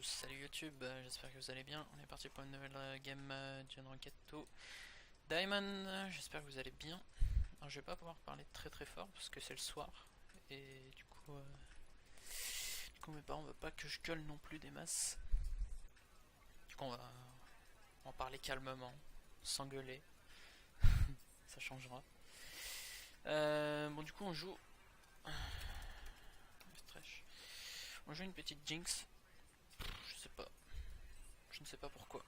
salut YouTube, j'espère que vous allez bien. On est parti pour une nouvelle game John Rocket 2 Diamond, j'espère que vous allez bien. Alors je vais pas pouvoir parler très fort parce que c'est le soir et du coup mes parents veulent pas que je gueule non plus des masses. Du coup on va en parler calmement, sans gueuler, ça changera. Bon du coup on joue... On joue une petite Jinx, je ne sais pas pourquoi.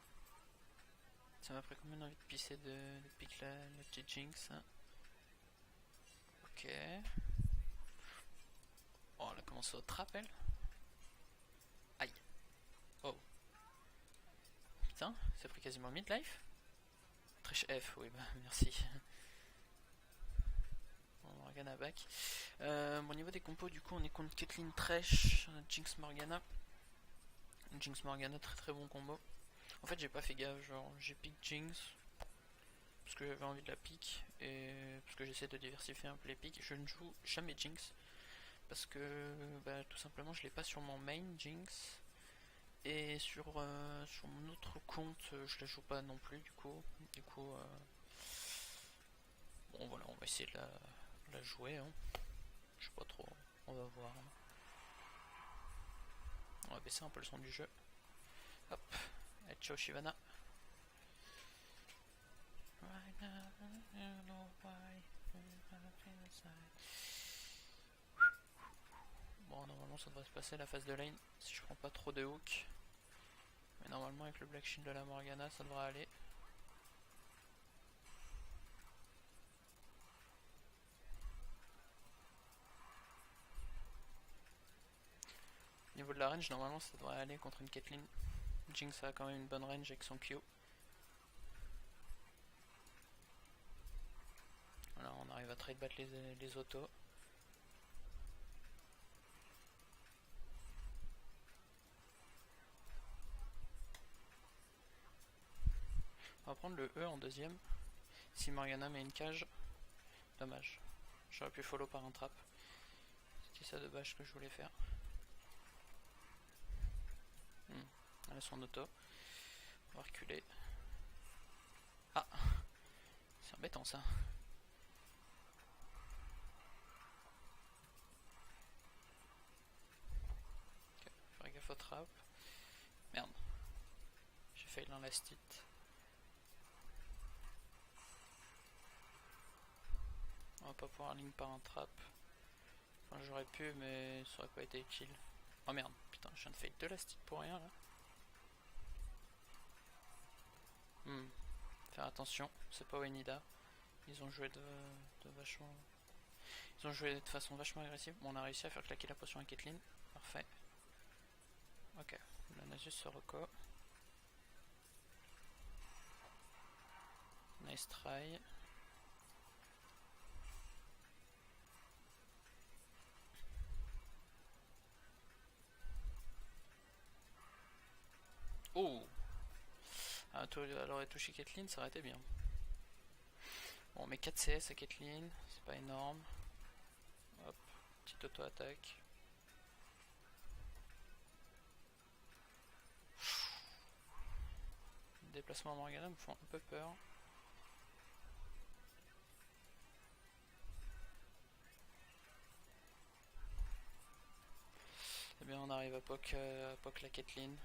Ça m'a pris combien d'envie de pisser de pique la petite Jinx. Ok. Oh, elle a commencé au trap, elle. Aïe. Oh. Putain, ça a pris quasiment mid-life. Triche F, oui, bah merci. Bon, Morgana back. Au niveau des compos, du coup, on est contre Caitlyn Thresh, Jinx Morgana. Jinx Morgana, très bon combo. En fait, j'ai pas fait gaffe, genre, j'ai pick Jinx parce que j'avais envie de la pick et parce que j'essaie de diversifier un peu les picks. Je ne joue jamais Jinx parce que bah, tout simplement, je l'ai pas sur mon main Jinx. Et sur mon autre compte, je la joue pas non plus du coup. Bon voilà, on va essayer de la jouer. Hein. Je sais pas trop, on va voir. On va baisser un peu le son du jeu. Hop, et ciao Shyvana. Bon, normalement ça devrait se passer la phase de lane si je prends pas trop de hook. Mais normalement avec le Black Shield de la Morgana ça devrait aller. Au niveau de la range, normalement ça devrait aller contre une Caitlyn. Jinx a quand même une bonne range avec son Q. Voilà, on arrive à trade battre les autos. On va prendre le E en deuxième. Si Morgana met une cage, dommage. J'aurais pu follow par un trap. C'était ça de bâche que je voulais faire. Elle a son auto. On va reculer. Ah, c'est embêtant ça. Ok, faire gaffe au trap. Merde. J'ai failli l'enlastite. On va pas pouvoir link par un trap. Enfin, j'aurais pu, mais ça aurait pas été utile. Oh merde, putain, je viens de fail 2 lastite pour rien là. Faire attention, c'est pas Wenida. Ils ont joué de vachement. Ils ont joué de façon vachement agressive. Bon, on a réussi à faire claquer la potion à Caitlyn. Parfait. Ok, le Nasus se reco. Nice try. Oh, elle aurait touché Caitlyn, ça aurait été bien. Bon, on met 4 CS à Caitlyn, c'est pas énorme. Hop, petite auto-attaque. Les déplacements à Morgana me font un peu peur. Eh bien, on arrive à poke la Caitlyn.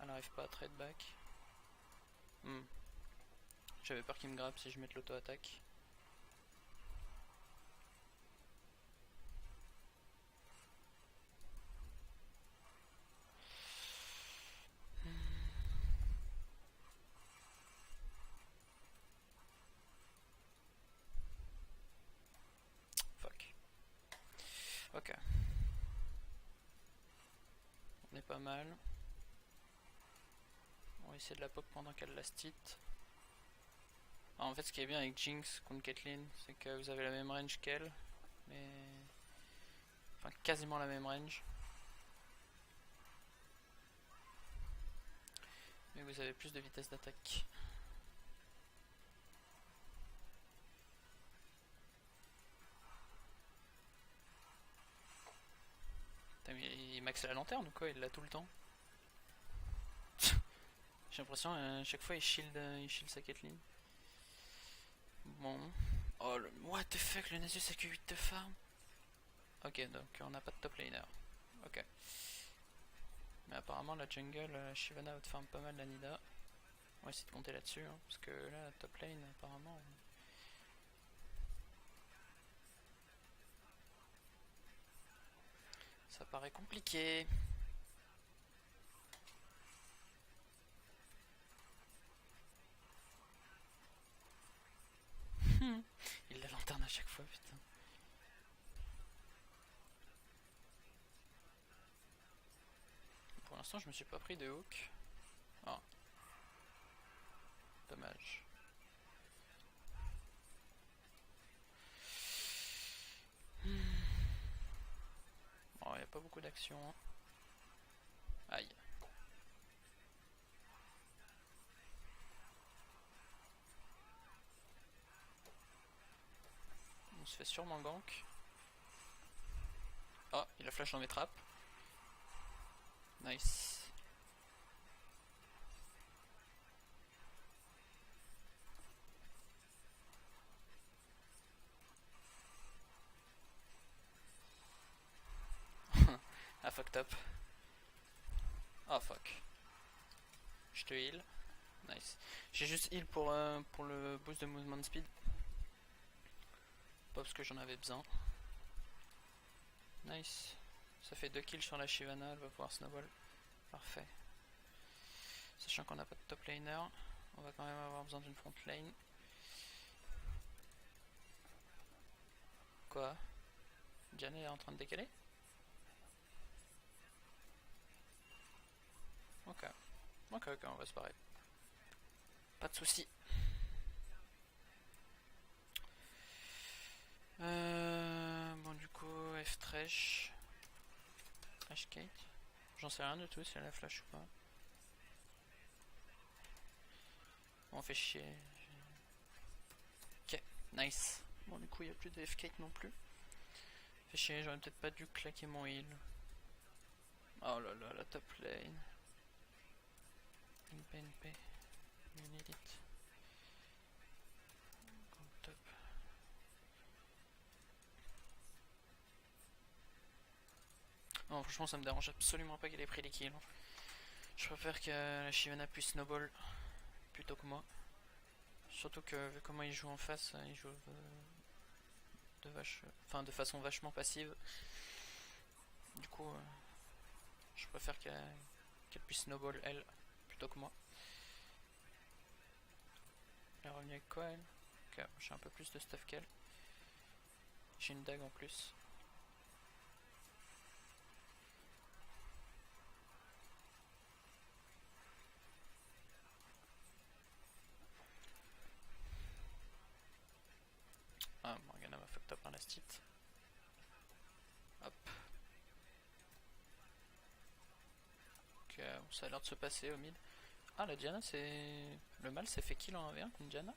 Elle n'arrive pas à trade back. J'avais peur qu'il me grappe si je mette l'auto-attaque. Fuck. Ok. On est pas mal. On va essayer de la poke pendant qu'elle last hit. En fait, ce qui est bien avec Jinx contre Caitlyn, c'est que vous avez la même range qu'elle, mais enfin quasiment la même range. Mais vous avez plus de vitesse d'attaque. Il il max la lanterne ou quoi? Il l'a tout le temps. J'ai l'impression à chaque fois il shield sa Caitlyn. Bon. Oh le... What the fuck, le Nasus a que 8 de farm. Ok, donc on n'a pas de top laner. Ok. Mais apparemment la jungle, Shyvana outfarm pas mal la Nida. On va essayer de compter là-dessus, hein, parce que là, top lane, apparemment... Ça paraît compliqué. Il la lanterne à chaque fois, putain. Pour l'instant, je me suis pas pris de hook. Oh. Dommage. Bon, y a pas beaucoup d'action. Hein. Aïe. On se fait sûrement gank. Oh, il a flash dans mes trappes. Nice. Ah, fucked up. Oh, fuck. Je te heal. Nice. J'ai juste heal pour le boost de movement speed. Pas parce que j'en avais besoin. Nice. Ça fait 2 kills sur la Shyvana, elle va pouvoir snowball. Parfait. Sachant qu'on n'a pas de top laner, on va quand même avoir besoin d'une front lane. Quoi? Diana est en train de décaler? Ok. Ok, on va se barrer. Pas de soucis. Bon, du coup, F-Trash. H-Kate. J'en sais rien du tout si elle a flash ou pas. On fait chier. Ok, nice. Bon, du coup, il n'y a plus de F-Kate non plus. Fait chier, j'aurais peut-être pas dû claquer mon heal. Oh là là, la top lane. Une PNP. Une élite. Top. Non, franchement, ça me dérange absolument pas qu'elle ait pris les kills. Je préfère que la Shyvana puisse snowball plutôt que moi. Surtout que vu comment il joue en face, il joue de façon vachement passive. Du coup, je préfère qu'elle puisse snowball elle plutôt que moi. Elle est revenue avec quoi elle? Ok, j'ai un peu plus de stuff qu'elle. J'ai une dague en plus. Ah, Morgana m'a fucked up un last hit. Hop. Ok, bon, ça a l'air de se passer au mid. Ah, la Diana, c'est... Le mal s'est fait kill en 1v1 contre Diana.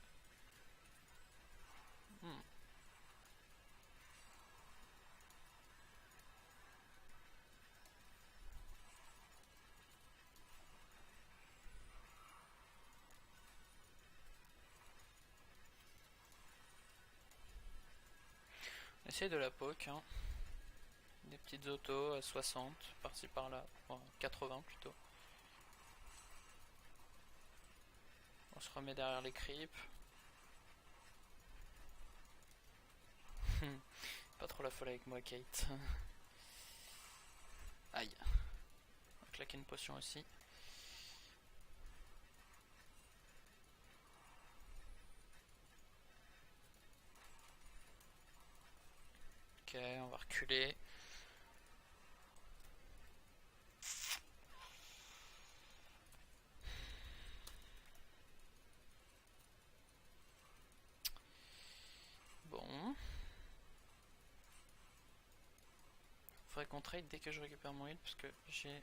Essaye de la poke, hein. Des petites autos à 60, par-ci par-là. Enfin, 80 plutôt. On se remet derrière les creeps. Pas trop la folle avec moi, Kate. Aïe. On va claquer une potion aussi. Ok, on va reculer. Bon. Faudrait qu'on trade dès que je récupère mon heal parce que j'ai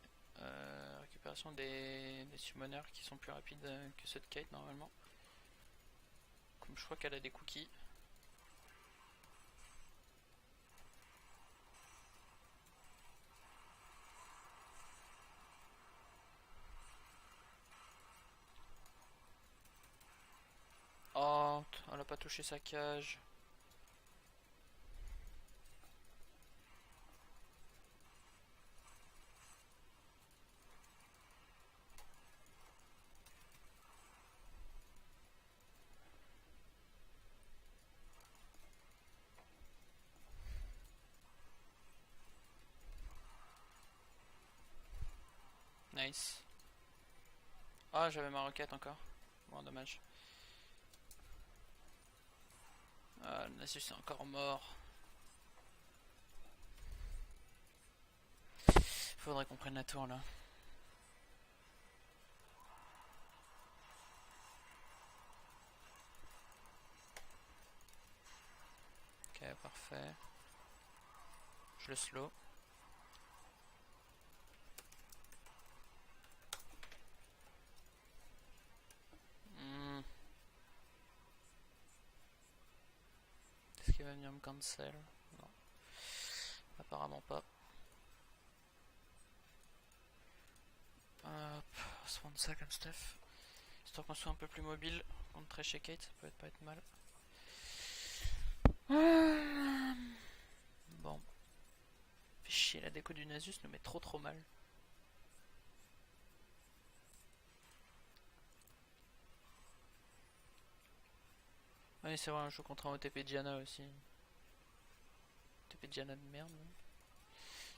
récupération des summoners qui sont plus rapides que ceux de Kate normalement. Comme je crois qu'elle a des cookies. toucher sa cage. Nice. Ah, j'avais ma roquette encore. Bon, dommage. Ah, le Nasus est encore mort. Faudrait qu'on prenne la tour là. Ok, parfait. Je le slow. Est-ce qu'il va venir me cancel? Non. Apparemment pas. Hop, on va se prendre ça comme stuff. Histoire qu'on soit un peu plus mobile contre Thresh et Kate, ça peut pas être mal. Bon. Fait chier, la déco du Nasus nous met trop mal. Oui, c'est vrai, un jeu contre un OTP Diana aussi. OTP Diana de merde.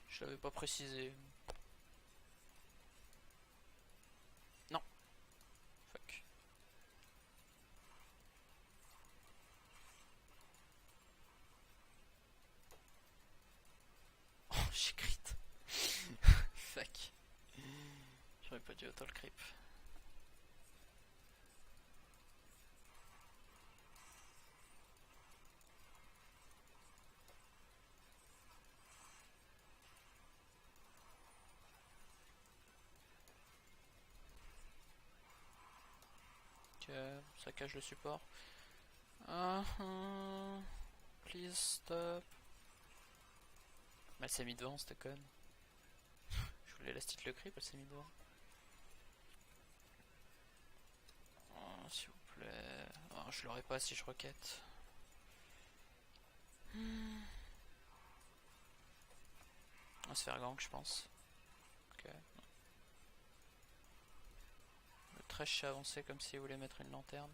Je l'avais pas précisé. Non. Fuck. Oh, j'ai crit. Fuck. J'aurais pas dû auto le creep. Ok, ça cache le support. Please stop. Mais elle s'est mis devant, c'était con. Je voulais la style le creep, elle s'est mis devant. Oh, s'il vous plaît. Oh, je l'aurais pas si je requête. On va se faire gank, je pense. Ok. Le Thresh s'est avancé comme s'il voulait mettre une lanterne.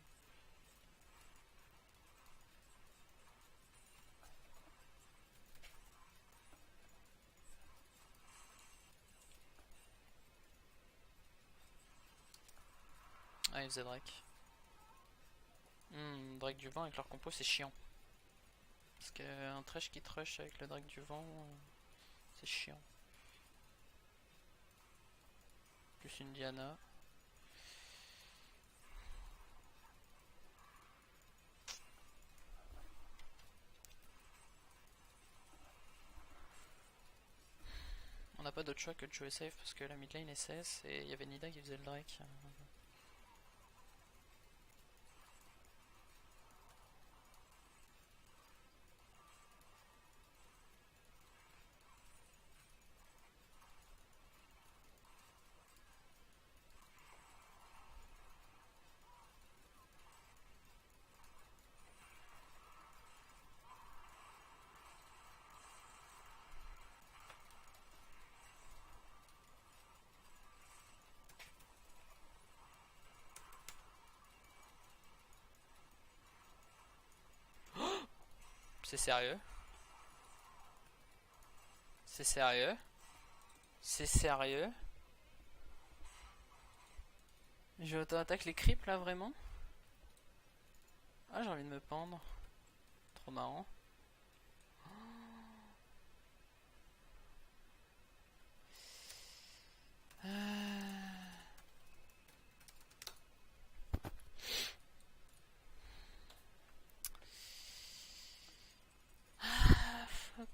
Ah, il faisait Drake. Drake du vent avec leur compo, c'est chiant. Parce qu'un Thresh qui trush avec le Drake du vent, c'est chiant. Plus une Diana. On n'a pas d'autre choix que de jouer safe parce que la mid lane est CS et il y avait Nida qui faisait le Drake. C'est sérieux? C'est sérieux? C'est sérieux? Je auto-attaque les creeps là vraiment? Ah, j'ai envie de me pendre. Trop marrant. Fuck.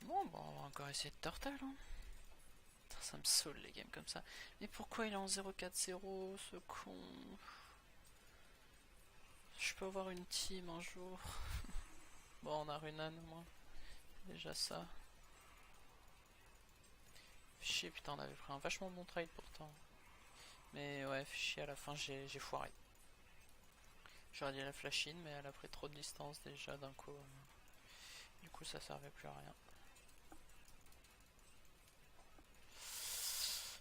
Bon, on va encore essayer de turtle. Hein. Ça me saoule les games comme ça. Mais pourquoi il est en 0-4-0 ce con? Je peux avoir une team un jour. Bon, on a Runan au moins. Déjà ça. Chier, putain, on avait pris un vachement bon trade pourtant. Mais ouais, chier, à la fin j'ai foiré. J'aurais dit la flash in, mais elle a pris trop de distance déjà d'un coup. Du coup ça servait plus à rien.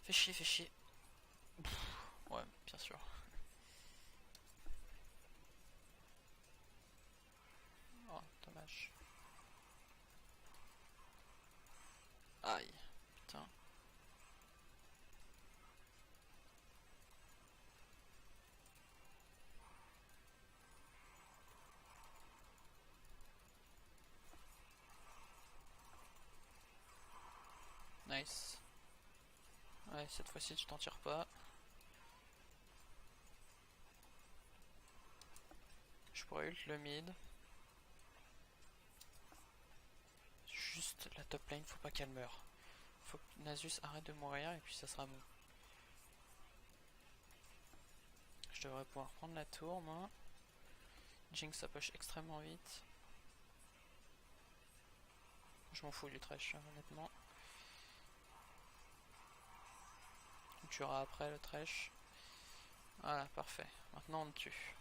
Fais chier, fais chier. Ouais, bien sûr. Oh, dommage. Aïe, putain. Nice. Ouais, cette fois-ci tu t'en tires pas. Je pourrais ult le mid. Juste la top lane, faut pas qu'elle meure. Faut que Nasus arrête de mourir et puis ça sera bon. Je devrais pouvoir prendre la tour, moi. Jinx ça push extrêmement vite. Je m'en fous du trash, honnêtement. On tuera après le trash. Voilà, parfait. Maintenant on le tue.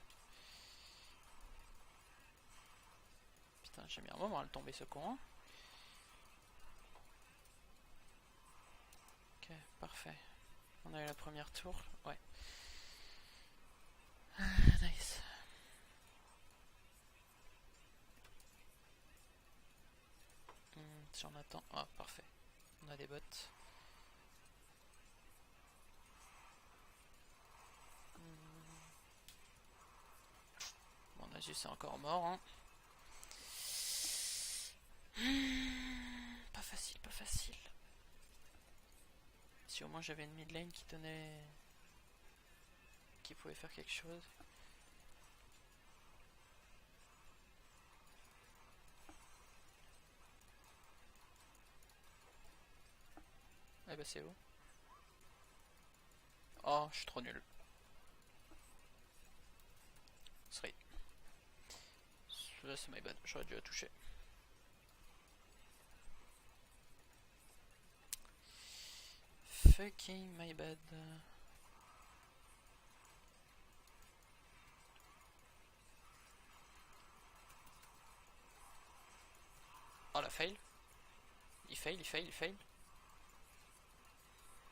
Putain, j'ai mis un moment à le tomber ce con. Hein. Ok, parfait. On a eu la première tour. Ouais. Nice. Si on attend. Ah, parfait. On a des bots. Bon, Nasus c'est encore mort. Hein. Pas facile, pas facile. Si au moins j'avais une mid lane qui tenait. Qui pouvait faire quelque chose. Eh bah c'est où? Oh, je suis trop nul. Sorry. C'est my bad, j'aurais dû la toucher. Fucking my bad. Oh la fail. Il fail, il fail, il fail.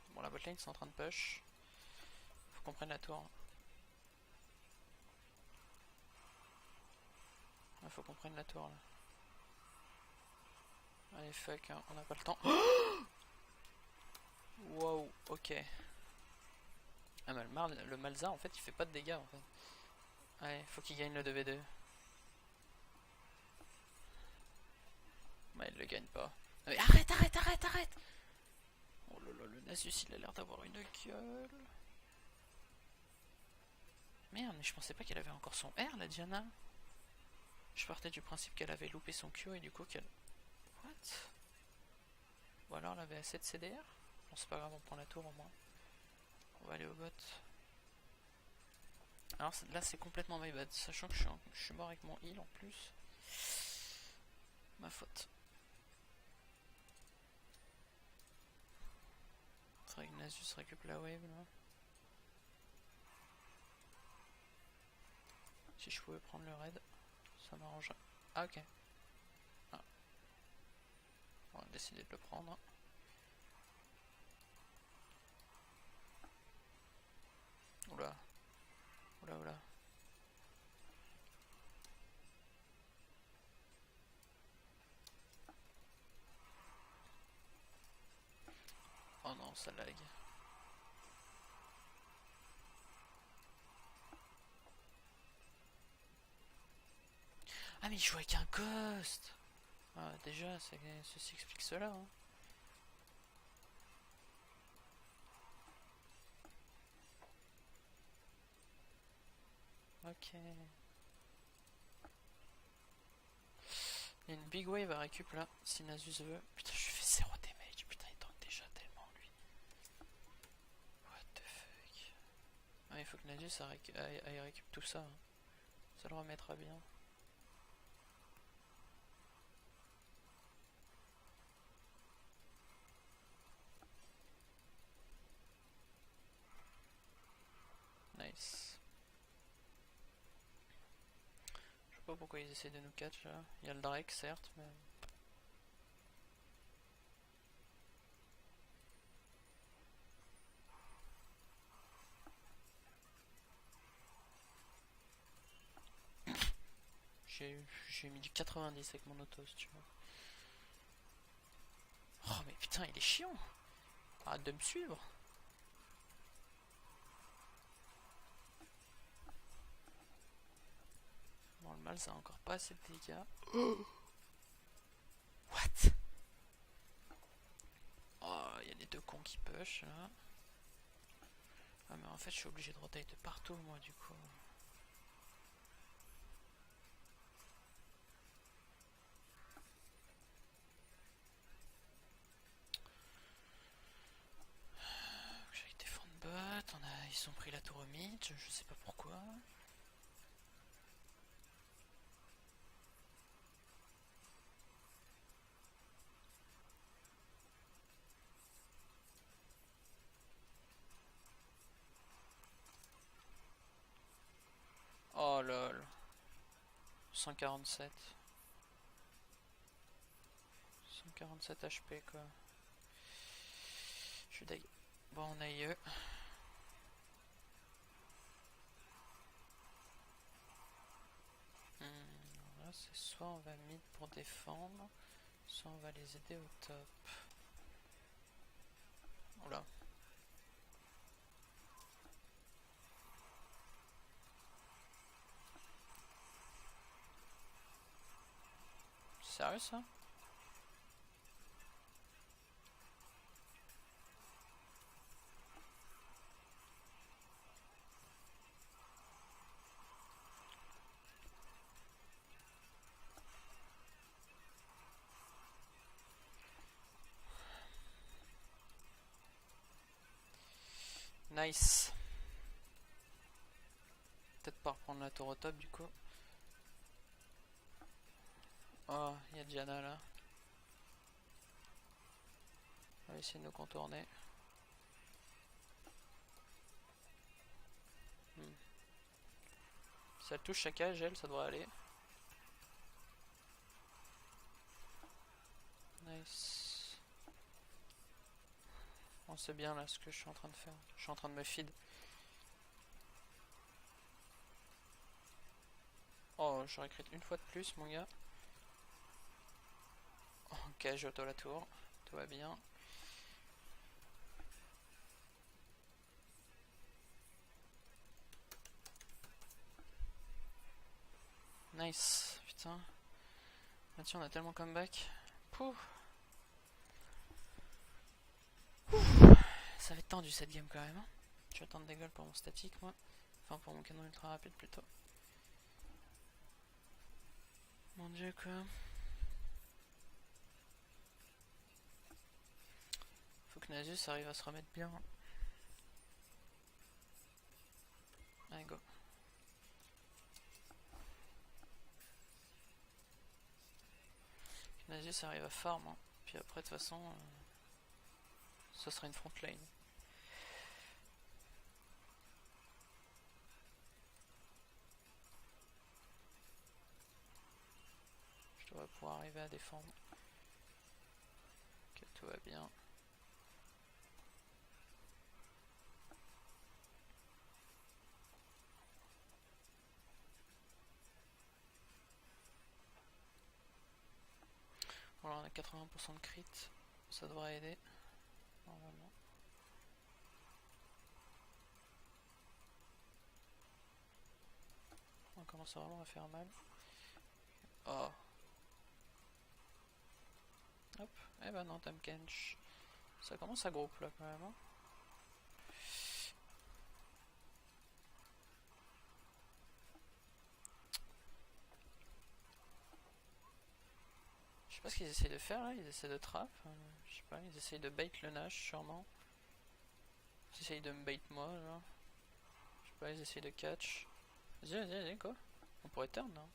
Bon, la botlane c'est en train de push. Faut qu'on prenne la tour. Il faut qu'on prenne la tour là. Allez fuck, hein, on n'a pas le temps. Wow, ok. Ah mais le Malza en fait il fait pas de dégâts en fait. Allez, faut qu'il gagne le 2v2. Mais il le gagne pas. Mais arrête, arrête, arrête, arrête. Oh là là, le Nasus il a l'air d'avoir une gueule. Merde, mais je pensais pas qu'elle avait encore son R la Diana. Je partais du principe qu'elle avait loupé son Q et du coup qu'elle... What? Ou alors elle avait assez de CDR? Bon c'est pas grave, on prend la tour au moins. On va aller au bot. Alors là c'est complètement my bad, sachant que je suis mort avec mon heal en plus. Ma faute. Faudrait que Nasus récupère la wave là. Si je pouvais prendre le raid, ça m'arrangerait. Ah ok. Ah. On va décider de le prendre. Oula. Oula oula. Oh non, ça lag. Ah mais il joue avec un ghost. Ah déjà, ceci explique cela. Hein. Ok. Il y a une big wave à récup là, si Nasus veut. Putain, je lui fais 0 damage. Putain, il tank déjà tellement lui. What the fuck. Ah, il faut que Nasus aille récup tout ça. Hein. Ça le remettra bien. Nice. Je sais pas pourquoi ils essaient de nous catch là. Il y a le Drake certes, mais... J'ai mis du 90 avec mon auto si tu veux. Oh mais putain il est chiant. Arrête de me suivre. Bon le mal ça a encore pas assez de dégâts. What? Oh il y a les deux cons qui push là. Ah mais en fait je suis obligé de rotate de partout moi du coup. J'allais défendre bot, ils ont pris la tour au mid, je sais pas pourquoi. Oh lol. 147. 147 HP quoi. Je suis deg. Bon on a eu. Là c'est soit on va mid pour défendre, soit on va les aider au top. Oula. Sérieux ça? Nice. Peut-être pas reprendre la tour au top du coup. Oh, il y a Diana là. On va essayer de nous contourner. Si elle touche sa cage, elle, ça devrait aller. Nice. On sait bien là ce que je suis en train de faire. Je suis en train de me feed. Oh, j'aurais crit une fois de plus, mon gars. Ok, j'auto la tour. Tout va bien. Nice. Putain. Ah, tiens, on a tellement comeback. Pouf. Ça va être tendu cette game quand même. Hein. Je vais attendre des gueules pour mon statique, moi. Enfin, pour mon canon ultra rapide plutôt. Mon dieu, quoi. Faut que Nasus arrive à se remettre bien. Allez, go. Que Nasus arrive à farm. Hein. Puis après, de toute façon, ça sera une front lane. Je dois pouvoir arriver à défendre. Ok, tout va bien. Voilà, on a 80% de crit. Ça devrait aider. Normalement. On commence vraiment à faire mal. Oh. Hop. Eh ben non, Tamkench. Ça commence à groupe là quand même. Hein. Je sais pas ce qu'ils essayent de faire là, ils essaient de trap. Je sais pas, ils essayent de bait le Nash sûrement. Ils essayent de me bait moi là. Je sais pas, ils essayent de catch. Vas-y, vas-y, vas-y, quoi. On pourrait turn là.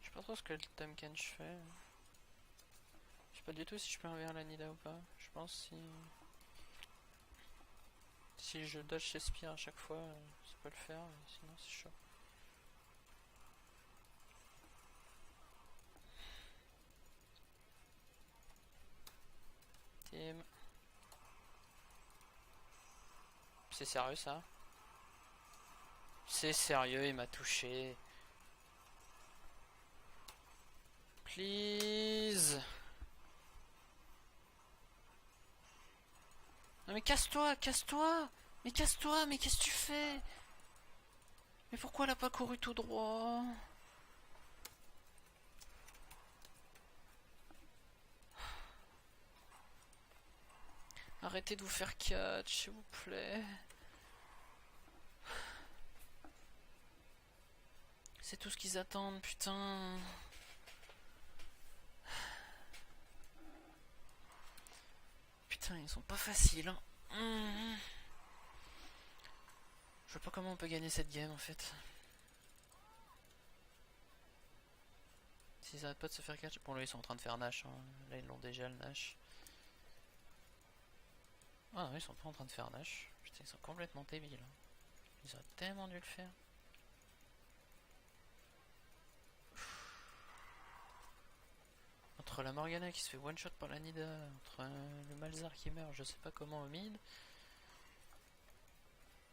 Je sais pas trop ce que le Tamkench fait. Je sais pas du tout si je peux revenir la Nida ou pas. Je pense si je dodge ses spires à chaque fois, ça peut le faire, mais sinon c'est chaud. Team. C'est sérieux ça? C'est sérieux, il m'a touché. Please. Non mais casse-toi, casse-toi. Mais casse-toi, mais qu'est-ce que tu fais? Mais pourquoi elle a pas couru tout droit? Arrêtez de vous faire catch, s'il vous plaît. C'est tout ce qu'ils attendent, putain. Putain, ils sont pas faciles, hein. Je vois pas comment on peut gagner cette game, en fait. S'ils arrêtent pas de se faire catch... Bon, là, ils sont en train de faire Nash, hein. Là, ils l'ont déjà, le Nash. Ah non, ils sont pas en train de faire Nash. Putain, ils sont complètement débiles. Hein. Ils auraient tellement dû le faire. Entre la Morgana qui se fait one shot par la Nida, entre le Malzar qui meurt, je sais pas comment au mid.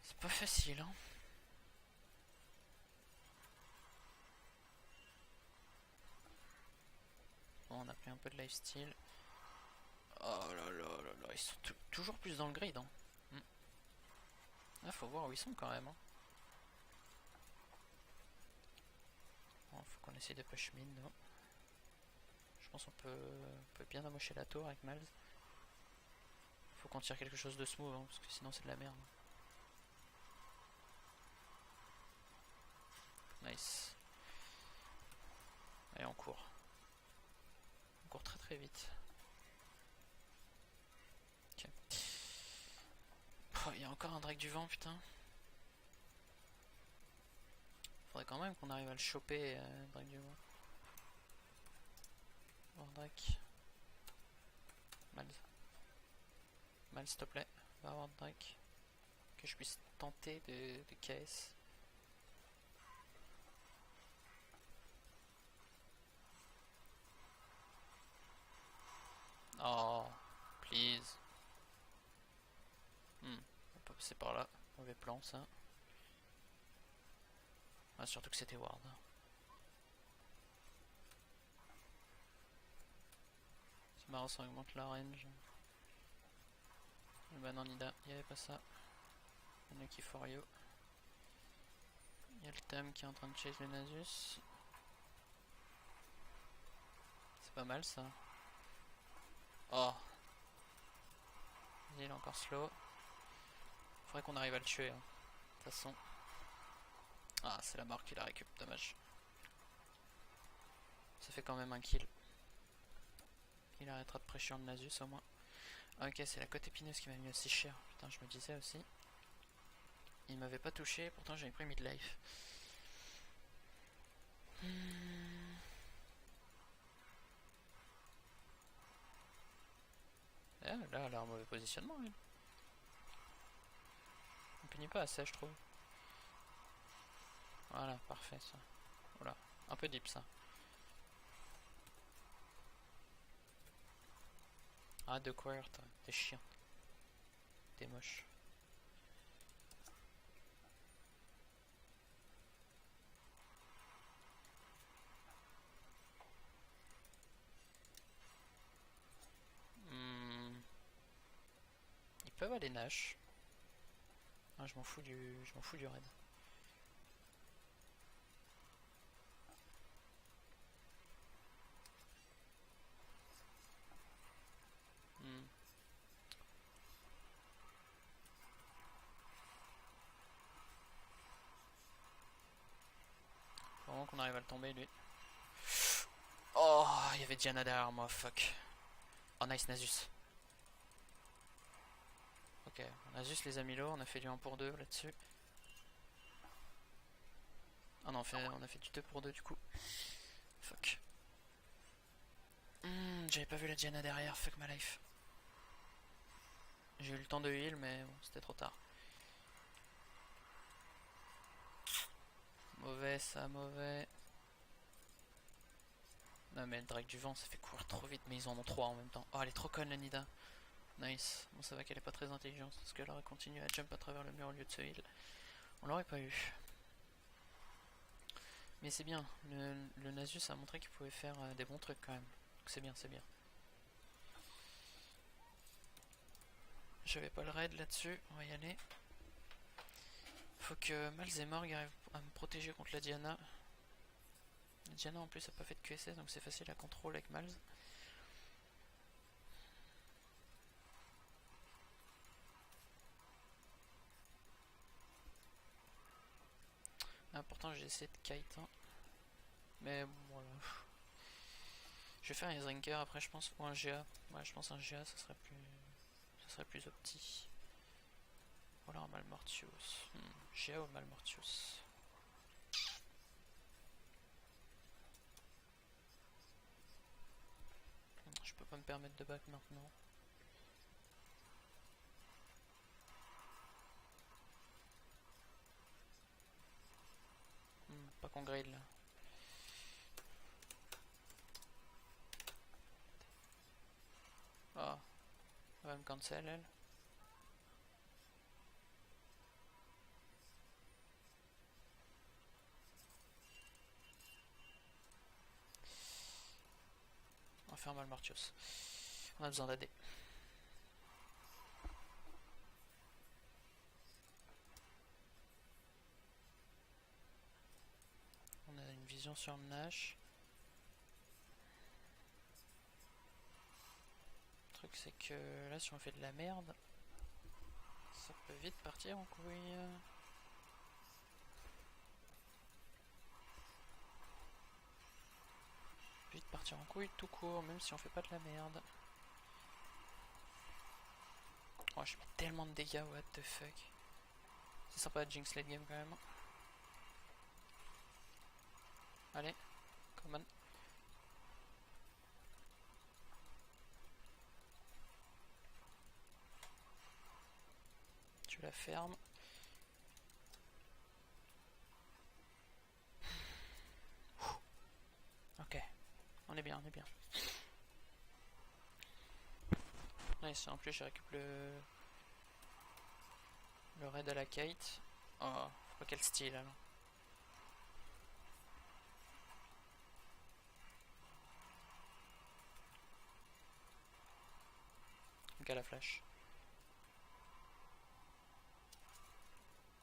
C'est pas facile, hein. Bon, on a pris un peu de lifesteal. Oh là là là là, ils sont toujours plus dans le grid, hein. Ah, faut voir où ils sont quand même, hein. Bon, faut qu'on essaye de push mid, non. Je pense qu'on peut bien amocher la tour avec Malz. Faut qu'on tire quelque chose de smooth, hein, parce que sinon c'est de la merde. Nice. Allez, on court. On court très très vite. Ok. Oh, il y a encore un Drake du vent, putain. Faudrait quand même qu'on arrive à le choper, Drake du vent. Voir Drake. Malz. Malz, s'il te plaît. Va avoir Drake. Que je puisse tenter de KS. Oh, please. On peut passer par là. Mauvais plan, ça. Ah, surtout que c'était Ward. C'est marrant, ça augmente la range. Le ban en Nida, il n'y avait pas ça. Lucky for you. Il y a le Tam qui est en train de chase le Nasus. C'est pas mal ça. Oh. Il est encore slow. Faudrait qu'on arrive à le tuer. Hein. De toute façon. Ah, c'est la mort qui la récup, dommage. Ça fait quand même un kill. Il arrêtera de pressure le Nasus au moins. Ah, ok, c'est la côte épineuse qui m'a mis aussi cher. Putain, je me disais aussi. Il m'avait pas touché, pourtant j'avais pris mid-life. Là, elle a un mauvais positionnement. Elle. On punit pas assez, je trouve. Voilà, parfait ça. Voilà, un peu deep ça. Ah, de Queer, t'es chiant. T'es moche. Ils peuvent aller Nash. Ah, je m'en fous du raid. Faut vraiment qu'on arrive à le tomber lui. Oh, il y avait Diana derrière moi, fuck. Oh nice Nasus. Ok, Nasus les a mis low, on a fait du 1 pour 2 là-dessus. Ah non, on a fait du 2 pour 2 du coup. Fuck. J'avais pas vu la Diana derrière, fuck my life. J'ai eu le temps de heal, mais bon, c'était trop tard. Mauvais, ça, mauvais. Non, mais le Drake du vent, ça fait courir trop vite, mais ils en ont 3 en même temps. Oh, elle est trop conne, la Nida. Nice. Bon, ça va qu'elle est pas très intelligente, parce qu'elle aurait continué à jump à travers le mur au lieu de se heal. On l'aurait pas eu. Mais c'est bien, le Nasus a montré qu'il pouvait faire des bons trucs quand même. Donc c'est bien, c'est bien. J'avais pas le raid là-dessus, on va y aller. Faut que Malz et Morg arrivent à me protéger contre la Diana. La Diana en plus a pas fait de QSS, donc c'est facile à contrôler avec Malz. Ah, pourtant j'ai essayé de kite, hein. Mais bon, voilà. Je vais faire un Rinker après, je pense, ou un GA. Ouais, je pense un GA, ça serait plus opti. Voilà un Malmortius. GA ou Malmortius. Je peux pas me permettre de back maintenant. Pas qu'on grade là. Ah, elle va me cancel elle. On va faire Malmortius. On a besoin d'AD. On a une vision sur Nash. Le truc c'est que là si on fait de la merde, ça peut vite partir en couille. Vite partir en couille tout court, même si on fait pas de la merde. Oh, je mets tellement de dégâts, what the fuck. C'est sympa de jinx late game quand même. Allez, come on. Tu la fermes. Ok, on est bien, on est bien. Nice, en plus je récupère le raid à la kite. Oh, faut pas quel style alors. Donc à la flash.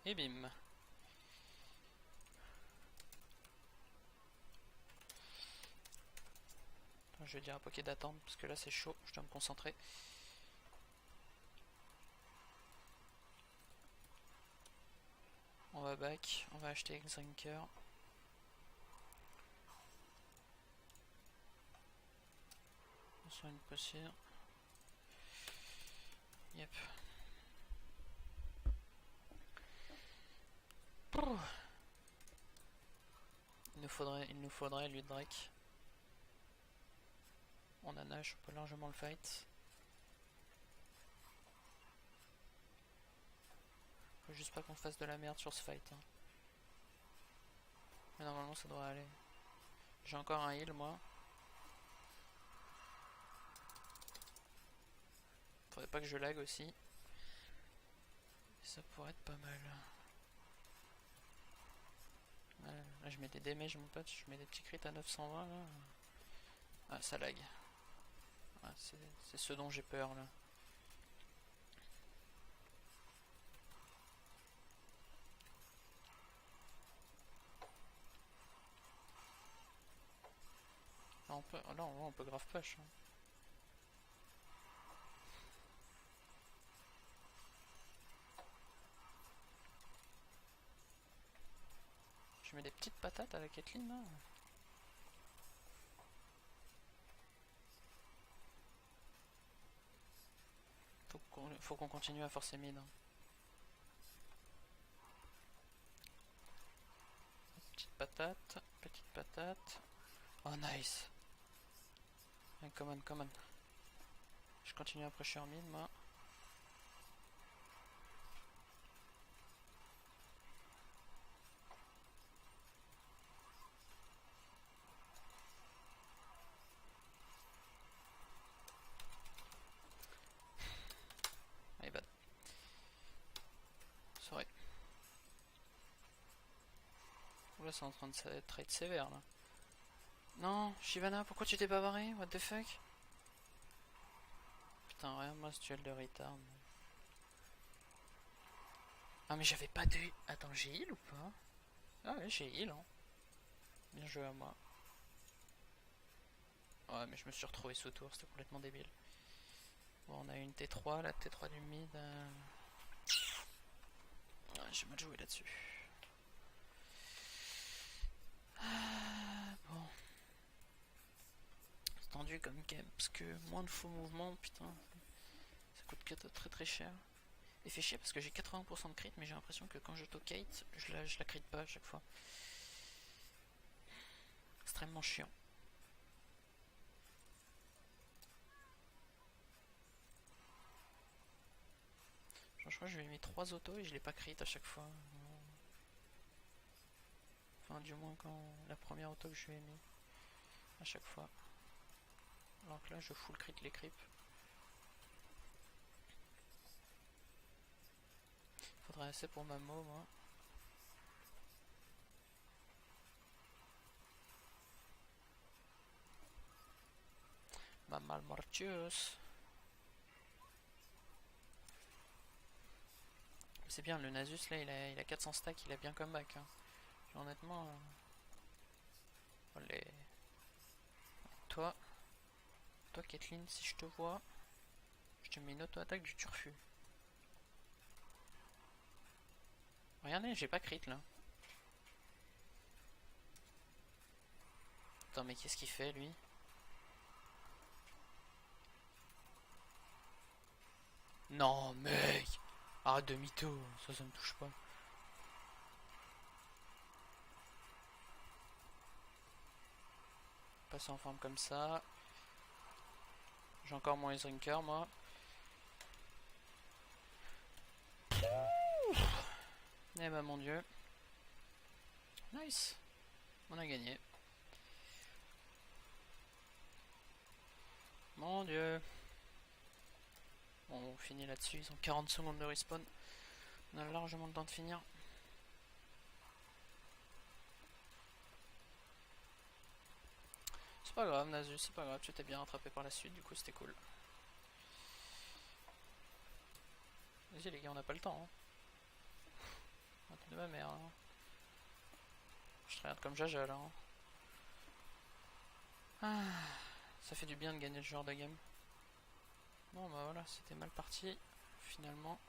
Et bim. Attends, je vais dire à Poké d'attendre parce que là c'est chaud, je dois me concentrer. On va back, on va acheter X-Drinker. On soigne possible. Yep. Il nous faudrait lui Drake. On a Nash, on peut largement le fight. Faut juste pas qu'on fasse de la merde sur ce fight. Hein. Mais normalement ça devrait aller. J'ai encore un heal moi. Faudrait pas que je lag aussi. Ça pourrait être pas mal. Là je mets des damages mon pote, je mets des petits crits à 920 là. Ah ça lag. Ah, c'est ce dont j'ai peur là. Là on peut grave push. Hein. Je mets des petites patates à la Caitlyn là. Faut qu'on continue à forcer mid. Hein. Petite patate, petite patate. Oh nice. Allez, come on, come on. Je continue à pressure mid, moi. Allez, bad. Sorry. Oula, c'est en train de être sévère là. Non, Shyvana, pourquoi tu t'es pas barré? What the fuck? Putain, regarde-moi ce duel de retard. Ah, mais j'avais pas de. Attends, j'ai heal ou pas? Ah, ouais, j'ai heal, hein. Bien joué à moi. Ouais, mais je me suis retrouvé sous tour, c'était complètement débile. Bon, on a une T3, la T3 du mid. Ouais, j'ai mal joué là-dessus. Bon. C'est tendu comme game, parce que moins de faux mouvements, putain. Ça coûte très très cher. Et fait chier parce que j'ai 80% de crit, mais j'ai l'impression que quand je tokate, je la crit pas à chaque fois. Extrêmement chiant. Genre, je crois que je lui ai mis 3 autos et je l'ai pas crit à chaque fois. Enfin, du moins quand la première auto que je lui ai mis à chaque fois. Alors que là, je full crit les creeps. Faudrait assez pour ma mo, moi. Ma Malmortius. C'est bien, le Nasus là, il a 400 stacks, il a bien comeback. Hein. Genre, honnêtement. Allez. Toi, Kathleen, si je te vois, je te mets une auto-attaque du turfu. Regardez, j'ai pas crit là. Attends, mais qu'est-ce qu'il fait lui? Non, mec! Arrête de mytho, ça me touche pas. Passer en forme comme ça. J'ai encore mon Ice Drinker, moi. Eh bah mon dieu. Nice. On a gagné. Mon dieu. Bon, on finit là-dessus. Ils ont 40 secondes de respawn. On a largement le temps de finir. C'est pas grave, Nasus, c'est pas grave. Tu t'es bien rattrapé par la suite, du coup c'était cool. Vas-y les gars, on n'a pas le temps. Hein. De ma mère. Hein. Je te regarde comme Jaja là. Hein. Ah, ça fait du bien de gagner ce genre de game. Bon bah voilà, c'était mal parti. Finalement.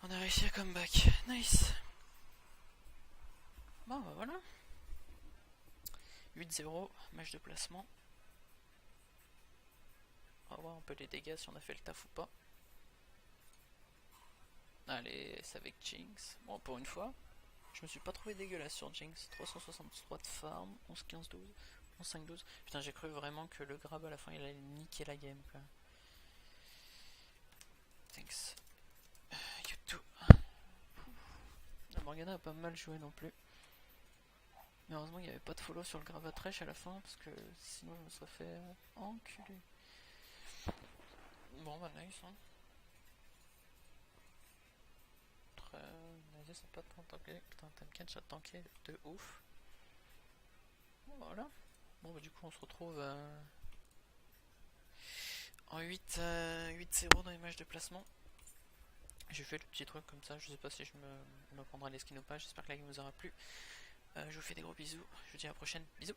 On a réussi à comeback. Nice. Bon bah voilà. 8-0, match de placement. On va voir un peu les dégâts si on a fait le taf ou pas. Allez, c'est avec Jinx. Bon, pour une fois, je me suis pas trouvé dégueulasse sur Jinx. 363 de farm, 11-15-12, 11-5-12. Putain, j'ai cru vraiment que le grab à la fin il allait niquer la game quoi. Thanks. You too. La Morgana a pas mal joué non plus. Mais heureusement il n'y avait pas de follow sur le grab à trèche à la fin parce que sinon je me serais fait enculer. Bon bah nice hein. Vas-y, c'est pas tant tanké. Putain, Temken, ça tanké de ouf. Bon, voilà. Bon, bah, du coup, on se retrouve en 8-0 dans les matchs de placement. J'ai fait le petit truc comme ça. Je sais pas si je me prendrai les skins ou pas. J'espère que la game vous aura plu. Je vous fais des gros bisous. Je vous dis à la prochaine. Bisous.